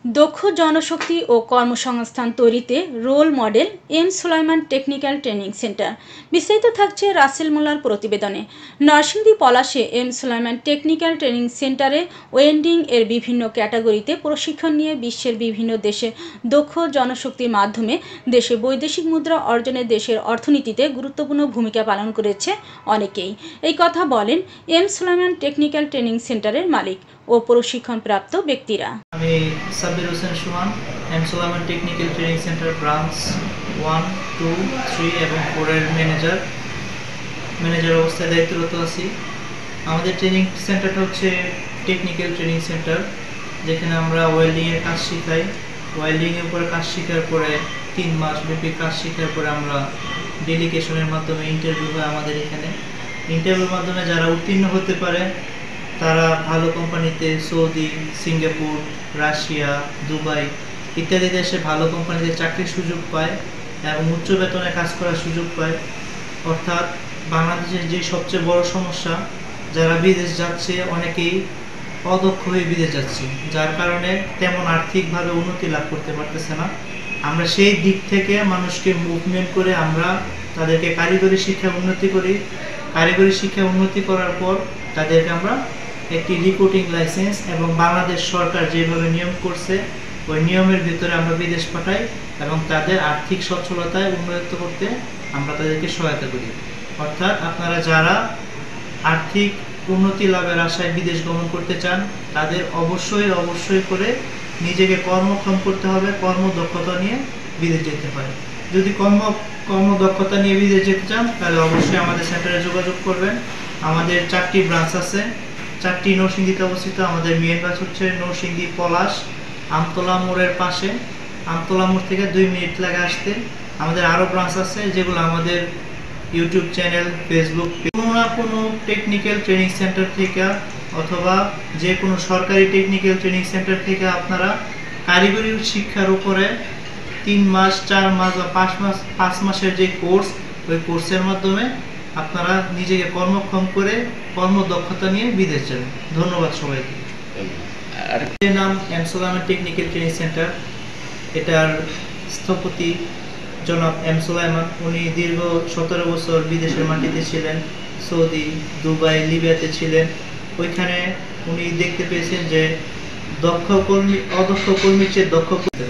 দক্ষ জনশক্তি ও কর্মসংস্থান তৈরিতে role model M Sulaiman technical training center. বিস্তারিত থাকছে রাসেল মোল্লার প্রতিবেদনে। নরসিংদী পলাশে এম সুলাইমান টেকনিক্যাল ট্রেনিং সেন্টারে ওয়েল্ডিং এর বিভিন্ন ক্যাটাগরিতে প্রশিক্ষণ নিয়ে বিশ্বের বিভিন্ন দেশে দক্ষ জনশক্তির মাধ্যমে দেশে বৈদেশিক মুদ্রা অর্জনে দেশের অর্থনীতিতে গুরুত্বপূর্ণ ভূমিকা পালন করেছে অনেকেই। এই কথা বলেন এম সুলাইমান টেকনিক্যাল ট্রেনিং সেন্টারের মালিক ও প্রশিক্ষণপ্রাপ্ত ব্যক্তিরা। আমি Sabbir Hossain Suman, M Sulaiman technical training centre branch 1, 2, 3 এবং 4 এর ম্যানেজার অবস্থায় দায়িত্বরত আছি। আমাদের ট্রেনিং সেন্টারটা হচ্ছে টেকনিক্যাল ট্রেনিং সেন্টার, যেখানে আমরা ওয়েল্ডিংয়ের কাজ শিখাই। ওয়েল্ডিংয়ের উপরে কাজ শেখার পরে 3 মাস ব্যাপী কাজ শেখার পরে আমরা ডেলিগেশনের মাধ্যমে ইন্টারভিউ হয় আমাদের এখানে। ইন্টারভিউর মাধ্যমে যারা উত্তীর্ণ হতে পারে তারা ভালো কোম্পানিতে সৌদি, সিঙ্গাপুর, রাশিয়া, দুবাই ইত্যাদি দেশে ভালো কোম্পানিতে চাকরির সুযোগ পায় এবং উচ্চ বেতনে কাজ করার সুযোগ পায়। অর্থাৎ বাংলাদেশের যে সবচেয়ে বড় সমস্যা, যারা বিদেশ যাচ্ছে অনেকেই অদক্ষ হয়ে বিদেশ যাচ্ছে, যার কারণে তেমন আর্থিকভাবে উন্নতি লাভ করতে পারতেছে না। আমরা সেই দিক থেকে মানুষকে মুভমেন্ট করে আমরা তাদেরকে কারিগরি শিক্ষা উন্নতি করি। কারিগরি শিক্ষা উন্নতি করার পর তাদেরকে আমরা একটি রিক্রুটিং লাইসেন্স এবং বাংলাদেশ সরকার যেভাবে নিয়ম করছে ওই নিয়মের ভিতরে আমরা বিদেশ পাঠাই এবং তাদের আর্থিক সচ্ছলতায় উন্নত করতে আমরা তাদেরকে সহায়তা করি। অর্থাৎ আপনারা যারা আর্থিক উন্নতি লাভের আশায় বিদেশ গমন করতে চান তাদের অবশ্যই করে নিজেকে কর্মক্ষম করতে হবে, কর্মদক্ষতা নিয়ে বিদেশ যেতে হয়। যদি কর্মদক্ষতা নিয়ে বিদেশ যেতে চান তাহলে অবশ্যই আমাদের সেন্টারে যোগাযোগ করবেন। আমাদের 4টি ব্রাঞ্চ আছে, 4টি নরসিংদীতে অবস্থিত। আমাদের মেন ব্রাঞ্চ হচ্ছে নরসিংদী পলাশ আমতলা মোড়ের পাশে। আমতলা মোড় থেকে 2 মিনিট লাগে আসতে। আমাদের আরও ব্রাঞ্চ আছে যেগুলো আমাদের ইউটিউব চ্যানেল, ফেসবুক, কোনো না কোনো টেকনিক্যাল ট্রেনিং সেন্টার থেকে অথবা যে কোনো সরকারি টেকনিক্যাল ট্রেনিং সেন্টার থেকে আপনারা কারিগরি শিক্ষার উপরে 3 মাস, 4 মাস বা 5 মাসের যে কোর্স, ওই কোর্সের মাধ্যমে আপনারা নিজেকে কর্মক্ষম করে কর্মদক্ষতা নিয়ে বিদেশ যাবেন। ধন্যবাদ সবাইকে। এর নাম M Sulaiman technical training centre. এটার স্থপতি জনাব এম সুলাইমান। উনি দীর্ঘ 17 বছর বিদেশের মাটিতে ছিলেন, সৌদি, দুবাই, লিবিয়াতে ছিলেন। ওইখানে উনি দেখতে পেয়েছেন যে দক্ষ কর্মী অদক্ষ কর্মীর চেয়ে দক্ষ করতে